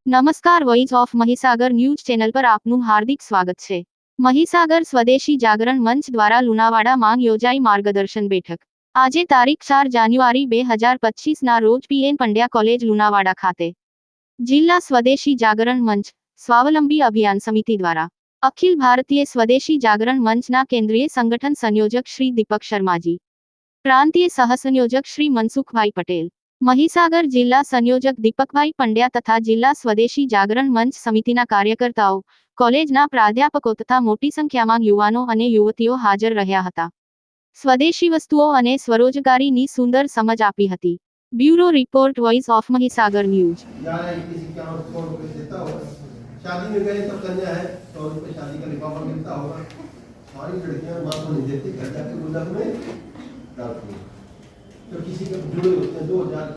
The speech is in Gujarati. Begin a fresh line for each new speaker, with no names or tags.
નમસ્કાર, voice of Mahisagar news channel પર આપનું હાર્દિક સ્વાગત છે। મહીસાગર સ્વદેશી જાગરણ મંચ દ્વારા લુણાવાડામાં યોજાઈ માર્ગદર્શન બેઠક। આજે તારીખ 4 જાન્યુઆરી 2025ના રોજ પીએન પંડ્યા કોલેજ લુણાવાડા ખાતે જિલ્લા સ્વદેશી જાગરણ મંચ સ્વાવલંબી અભિયાન સમિતિ દ્વારા અખિલ ભારતીય સ્વદેશી જાગરણ મંચના કેન્દ્રીય સંગઠન સંયોજક શ્રી દીપક શર્માજી, પ્રાંતીય સહસંયોજક શ્રી મનસુખભાઈ પટેલ, મહીસાગર જિલ્લા સંયોજક દીપકભાઈ પંડ્યા તથા જિલ્લા સ્વદેશી જાગરણ મંચ સમિતિના કાર્યકર્તાઓ, કોલેજના પ્રાધ્યાપકો તથા મોટી સંખ્યામાં યુવાનો અને યુવતીઓ હાજર રહ્યા હતા। સ્વદેશી વસ્તુઓ અને સ્વરોજગારીની સુંદર સમજ આપી હતી। Bureau report, voice of Mahisagar news.
शादी में गए तो कन्या है, 100 रुपये शादी का लिफाफा मिलता होगा। हमारी लड़कियां माँ को नहीं देती, घर जाके गुल्लक में डालती हैं। तो किसी के जुड़े होते हैं 2000